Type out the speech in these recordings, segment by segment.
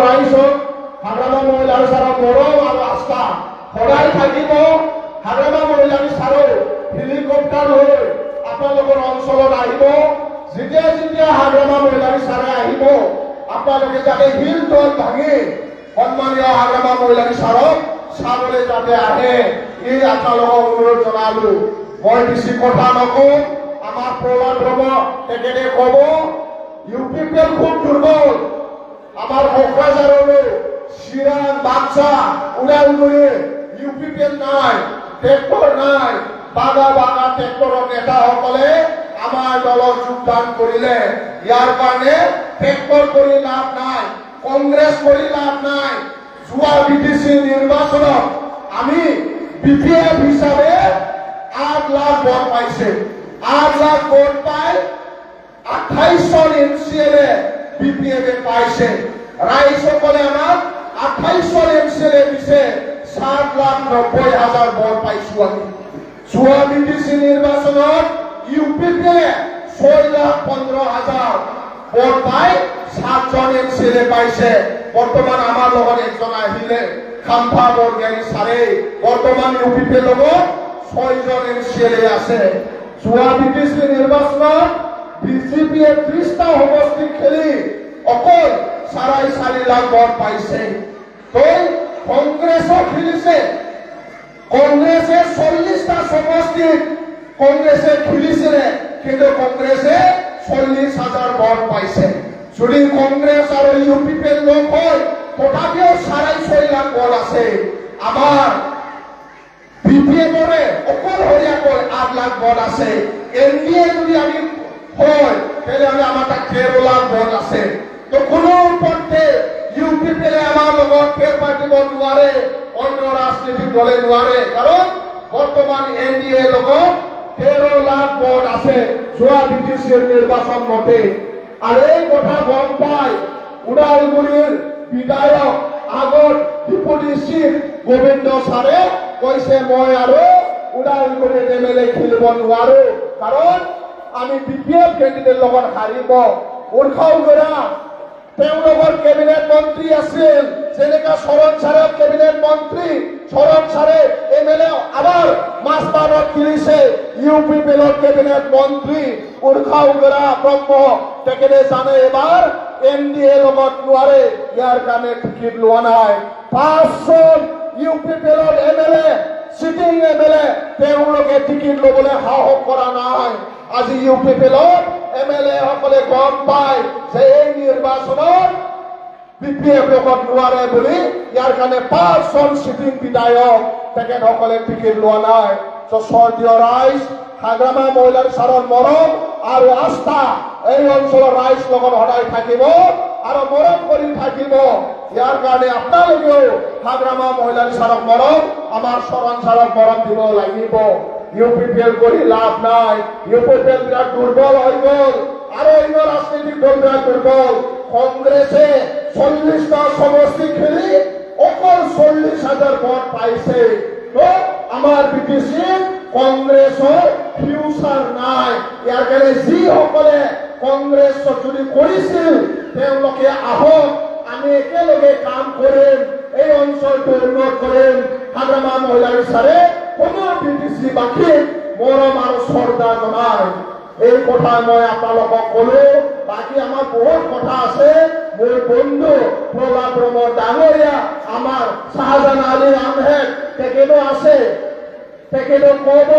ৰাইজক হাগ্ৰামা মহিলাৰ ছাৰৰ মৰম আৰু আস্থা সদায় থাকিব। হাগ্ৰামা মহিলাৰ ছাৰৰ হেলিকপ্টাৰ লৈ আপোনালোকৰ অঞ্চলত আহিব। যেতিয়া যেতিয়া হাগ্ৰামা মহিলাৰ ছাৰে আহিব আপোনালোকে যাতে শিল দল ভাঙি সন্মানীয় হাগ্ৰামা মহিলাৰ ছাৰক চাবলৈ যাতে আহে, এই আপোনালোকক অনুৰোধ জনালো। মই বেছি কথা নকওঁ। আমাৰ প্ৰহ্লাদ ব্ৰহ্ম তেখেতে ক'ব ইউপিপিএল খুব দুৰ্বল। আমার কোকরাঝারের চিরাং বাক্সা উদালগুড়ি ইউপিপিএল নাই, ট্রেক্টর নাই। বাগা বাগা ট্রেক্টরের নেতা সকলে আমার দলত যোগদান করিলে ইয়ার কারণে ট্রেক্টর করে লাভ নাই, কংগ্রেস করে লাভ নাই। যোৱা বিটিসি নির্বাচনত আমি বিপিএফ হিসাবে 8 লাখ ভোট পাইছে। 8 লাখ ভোট পাই 28 জন এমসিএলএ বিপিএফে পাইছে। রাইজ সকলে আমার 28 জন এমসিএলএ দিছে। 7,90,000 ভোট পাইছো আমি। যোৱা বিটিসি নির্বাচনত ইউপিপিএ 6,15,000 ভোট পাই 7 জন এমসিএলএ পাইছে। বর্তমান আমার লগত একজন আহিলে খাম্পা বৰগোহাঞি ছাৰে। বৰ্তমান ইউপিপিএ লগত 6 জন এমসিএলএ আছে। যোৱা বিটিসি নির্বাচনত বিজেপিয়ে 30টা সমষ্টি খেলি অকল 4.5 লাখ ভোট পাইছে। তো কংগ্রেসও খেলিছে। কংগ্রেসে 40টা সমষ্টিত কংগ্রেসে খেলিছিল, কিন্তু কংগ্রেসে 40,000 ভোট পাইছে। যদি কংগ্রেস আর ইউপিপিএল লোক হয় তথাপিও 6.5 লাখ ভোট আছে। আমার বিপিএমরে অকলশৰীয়াকৈ 8 লাখ ভোট আছে। এনডিএ যদি আমি হয় তাহলে আমার 13 লাখ ভোট আছে। তো কোনো পক্ষে ইউপিপিএলে আমার লগত ফের পাতিব নোৱাৰে, অন্য ৰাজনৈতিক দলে নোৱাৰে। কাৰণ বৰ্তমান এনডিএ লগত 13 লাখ ভোট আছে যোৱা বিটিসিৰ নিৰ্বাচন মতে। আৰ এই কথা গম পায় ওদালগুৰিৰ বিধায়ক আগত ডিপুটি চিফ গোবিন্দ ছাৰে কৈছে মই আৰু ওদালগুৰিৰ এমএলএ খেলিব নোৱাৰো, কাৰণ আমি বিপিএফ ক্যান্ডিডেট লগত হাৰিব। উৰ্খাওগৰা তেওঁলোকৰ কেবিনেট মন্ত্ৰী আছিল, যেনেকা শৰণ ছাৰৰ কেবিনেট মন্ত্ৰী। শৰণ ছাৰে এমএলএ আবাৰ মাছবাৰত খেলিছে ইউপিপিএলৰ কেবিনেট মন্ত্ৰী উৰ্খাওগৰা ব্ৰহ্ম। তেখেতে জানে এবাৰ এনডিএ লগত নোৱাৰে, ইয়াৰ কাৰণে টিকিট লোৱা নাই। 5 জন ইউপিপিএলৰ এমএলএ সিটিং এমএলএ তেওঁলোকে টিকিট লবলৈ সাহস কৰা নাই। আজি ইউপিপিএলৰ এমএলএ সকলে গম পায় যে এই নিৰ্বাচনত বিপিএফ লগত নোৱাৰে বুলি, ইয়াৰ কাৰণে 5 জন সিটিং বিধায়ক তেখেতসকলে টিকিট লোৱা নাই। তো স্বৰ্গীয় ৰাইজ হাগ্ৰামা মহিলাৰ ছাৰৰ মৰম আৰু আস্থা এই অঞ্চলৰ ৰাইজ লগত সদায় থাকিব আৰু মৰম কৰি থাকিব। ইয়াৰ কাৰণে আপোনালোকেও হাগ্ৰামা মহিলাৰ ছাৰক মৰম, আমাৰ শৰণ ছাৰক মৰম দিব লাগিব। ইউপিপিএল কৰি লাভ নাই। ইউপিপিএল বিরাট দুর্বল হয়ে গেল, আর অন্য রাজনৈতিক দল বিরাট দুর্বল। কংগ্রেসে 40টা সমষ্টি খেলি অকল 40,000 ভোট পাইছে। তো আমার বিটিসি কংগ্রেসের ফিউচার নাই। ইয়ার কারণে যি সকলে কংগ্রেস যদি কৰিছিল তেওঁলোকে আহক, আমি একেলগে কাম কৰিম, এই অঞ্চলটো উন্নত কৰিম। হাগ্ৰামা মহিলাৰ ছাৰে কোনো বিটিসি বাসীক মৰম আৰু শ্ৰদ্ধা জনায়। এই কথা মই আপোনালোকক কলো। বাকী আমাৰ বহুত কথা আছে। মোৰ বন্ধু প্ৰহ্লাদ ব্ৰহ্ম ডাঙৰীয়া, আমাৰ শাহজাহান আলী আহমেদ তেখেতো আছে, তেখেতে কব,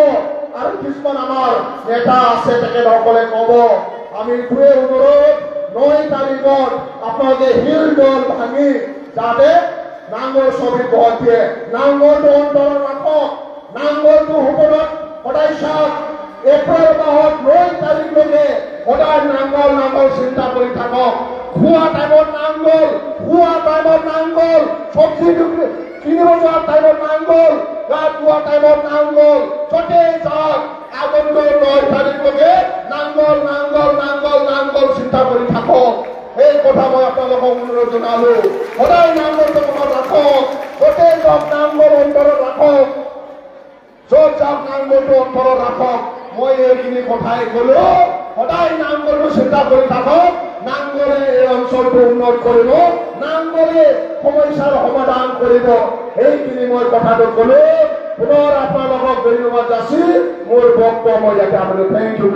আৰু কিছুমান আমাৰ নেতা আছে তেখেতসকলে কব। আমি দুয়ে অনুৰোধ 9 তাৰিখত আপোনালোকে শিল দল ভাঙি যাতে নাঙল ছবি ভোট দিয়ে। নাঙলটো অন্তৰত ৰাখক, নাঙলটো ওপৰত সদায় চাওক। এপ্ৰিল মাহত 9 তাৰিখলৈকে সদায় নাঙল নাঙল চিন্তা কৰি থাকক। খোৱা টাইমত নাঙল, খোৱা টাইমত নাঙল, চব্জি কিনিব যোৱা টাইমত নাঙল, গা ধোৱা টাইমত নাঙল, য'তে যাওক আগন্তুক 9 তাৰিখলৈকে নাঙল নাঙল নাঙল নাঙল চিন্তা কৰি থাকক। এই কথা মই আপোনালোকক অনুৰোধ জনালো। সদায় নাঙলটো মনত ৰাখক, য'তে যাওক নাঙল অন্তৰত ৰাখক, য'ত যাওক নাঙলটো অন্তৰত ৰাখক। মই এইখিনি কথাই কলো। সদায় নামঘৰটো চিন্তা কৰি থাকক, নামঘৰে এই অঞ্চলটো উন্নত কৰিব, নামঘৰে সমস্যাৰ সমাধান কৰিব। এইখিনি মই কথাটো ক'লো। পুনৰ আপোনালোকক ধন্যবাদ যাচি মোৰ বক্তব্য মই ইয়াতে আপুনি থেংক ইউ।